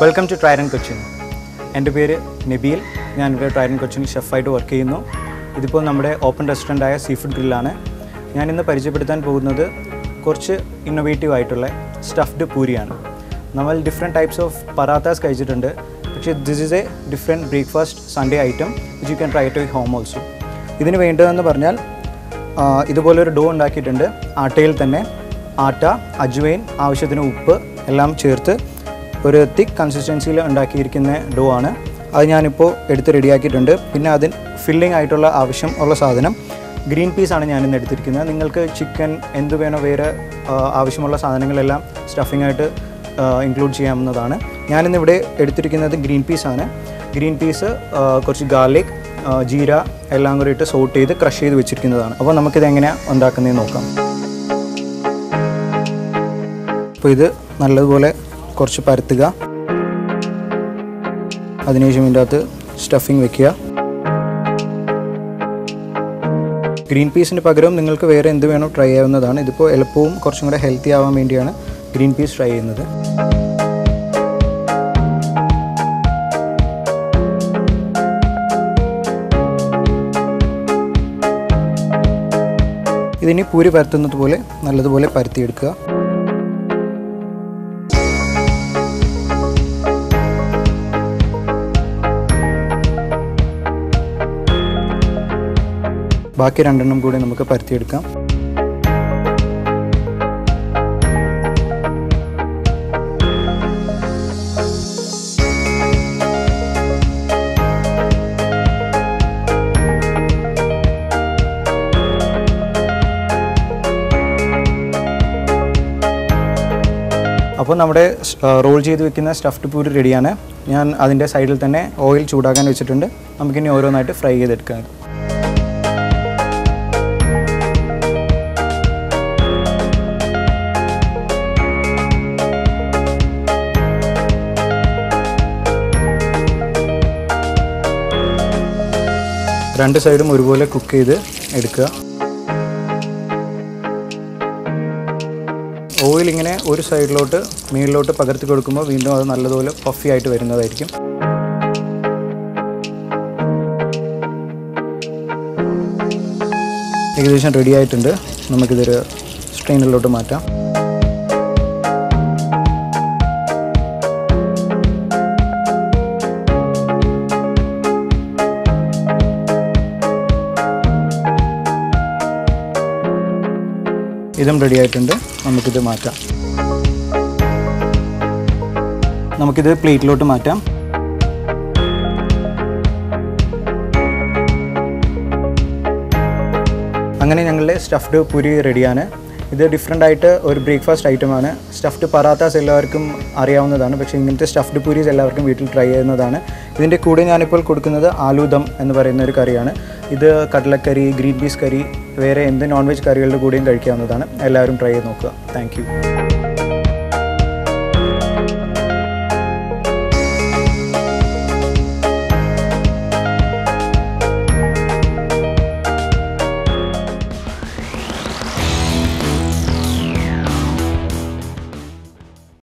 Welcome to Trident Cochin. എൻ്റെ പേര് നബീൽ. ഞാനിവിടെ ട്രൈഡന്റ് കൊച്ചിൻ ഷെഫായിട്ട് വർക്ക് ചെയ്യുന്നു. ഇതിപ്പോൾ നമ്മുടെ ഓപ്പൺ റെസ്റ്റോറൻ്റായ സീ ഫുഡ് ഗ്രില്ലാണ്. ഞാനിന്ന് പരിചയപ്പെടുത്താൻ പോകുന്നത് കുറച്ച് ഇന്നോവേറ്റീവ് ആയിട്ടുള്ള സ്റ്റഫ്ഡ് പൂരിയാണ്. നമ്മൾ ഡിഫറെൻറ്റ് ടൈപ്സ് ഓഫ് പറാത്താസ് കഴിച്ചിട്ടുണ്ട്, പക്ഷേ this is a different breakfast Sunday item which you can try to home also. ഇതിന് വേണ്ടതെന്ന് പറഞ്ഞാൽ ഇതുപോലൊരു ഡോ ഉണ്ടാക്കിയിട്ടുണ്ട്. ആട്ടയിൽ തന്നെ ആട്ട, അജ്വൈൻ, ആവശ്യത്തിന് ഉപ്പ് എല്ലാം ചേർത്ത് ഒരു തിക്ക് കൺസിസ്റ്റൻസിയിൽ ഉണ്ടാക്കിയിരിക്കുന്ന ഡോ ആണ്. അത് ഞാനിപ്പോൾ എടുത്ത് റെഡിയാക്കിയിട്ടുണ്ട്. പിന്നെ അതിന് ഫില്ലിംഗ് ആയിട്ടുള്ള ആവശ്യമുള്ള സാധനം ഗ്രീൻ പീസാണ് ഞാനിന്ന് എടുത്തിരിക്കുന്നത്. നിങ്ങൾക്ക് ചിക്കൻ എന്ത് വേണോ വേറെ ആവശ്യമുള്ള സാധനങ്ങളെല്ലാം സ്റ്റഫിംഗ് ആയിട്ട് ഇൻക്ലൂഡ് ചെയ്യാവുന്നതാണ്. ഞാനിന്നിവിടെ എടുത്തിരിക്കുന്നത് ഗ്രീൻ പീസാണ്. ഗ്രീൻ പീസ്, കുറച്ച് ഗാർലിക്, ജീര എല്ലാം കൂടി ഇട്ട് സോട്ട് ചെയ്ത് ക്രഷ് ചെയ്ത് വെച്ചിരിക്കുന്നതാണ്. അപ്പോൾ നമുക്കിത് എങ്ങനെയാണ് ഉണ്ടാക്കുന്നതെന്ന് നോക്കാം. അപ്പോൾ ഇത് നല്ലതുപോലെ കുറച്ച് പരത്തുക. അതിനുശേഷം ഇതിൻ്റെ അകത്ത് സ്റ്റഫിങ് വെക്കുക. ഗ്രീൻ പീസിന് പകരം നിങ്ങൾക്ക് വേറെ എന്ത് വേണോ ട്രൈ ചെയ്യാവുന്നതാണ്. ഇതിപ്പോൾ എളുപ്പവും കുറച്ചും കൂടെ ഹെൽത്തി ആവാൻ വേണ്ടിയാണ് ഗ്രീൻ പീസ് ട്രൈ ചെയ്യുന്നത്. ഇതിനി പൂരി പരത്തുന്നത് പോലെ നല്ലതുപോലെ പരത്തിയെടുക്കുക. ബാക്കി രണ്ടെണ്ണം കൂടി നമുക്ക് പരത്തിയെടുക്കാം. അപ്പോൾ നമ്മുടെ റോൾ ചെയ്ത് വെക്കുന്ന സ്റ്റഫ്ഡ് പൂരി റെഡിയാണ്. ഞാൻ അതിൻ്റെ സൈഡിൽ തന്നെ ഓയിൽ ചൂടാക്കാൻ വെച്ചിട്ടുണ്ട്. നമുക്കിനി ഓരോന്നായിട്ട് ഫ്രൈ ചെയ്തെടുക്കാം. രണ്ട് സൈഡും ഒരുപോലെ കുക്ക് ചെയ്ത് എടുക്കുക. ഓയിൽ ഇങ്ങനെ ഒരു സൈഡിലോട്ട് മുകളിലോട്ട് പകർത്തി കൊടുക്കുമ്പോൾ വീണ്ടും അത് നല്ലതുപോലെ പഫി ആയിട്ട് വരുന്നതായിരിക്കും. ഏകദേശം റെഡി ആയിട്ടുണ്ട്. നമുക്കിതൊരു സ്ട്രെയിനറിലോട്ട് മാറ്റാം. ഇതും റെഡി ആയിട്ടുണ്ട്. നമുക്കിത് മാറ്റാം. നമുക്കിത് പ്ലേറ്റിലോട്ട് മാറ്റാം. അങ്ങനെ ഞങ്ങളുടെ സ്റ്റഫ്ഡ് പൂരി റെഡിയാണ്. ഇത് ഡിഫറെൻ്റ് ആയിട്ട് ഒരു ബ്രേക്ക്ഫാസ്റ്റ് ഐറ്റമാണ്. സ്റ്റഫ്ഡ് പറാത്താസ് എല്ലാവർക്കും അറിയാവുന്നതാണ്, പക്ഷേ ഇങ്ങനത്തെ സ്റ്റഫ്ഡ് പൂരീസ് എല്ലാവർക്കും വീട്ടിൽ ട്രൈ ചെയ്യുന്നതാണ്. ഇതിൻ്റെ കൂടെ ഞാനിപ്പോൾ കൊടുക്കുന്നത് ആലു ദം എന്ന് പറയുന്ന ഒരു കറിയാണ്. ഇത് കടലക്കറി, ഗ്രീൻ പീസ് കറി, വേറെ എന്ത് നോൺ വെജ് കറികളുടെ കൂടെയും കഴിക്കാവുന്നതാണ്. എല്ലാവരും ട്രൈ ചെയ്ത് നോക്കുക. Thank you.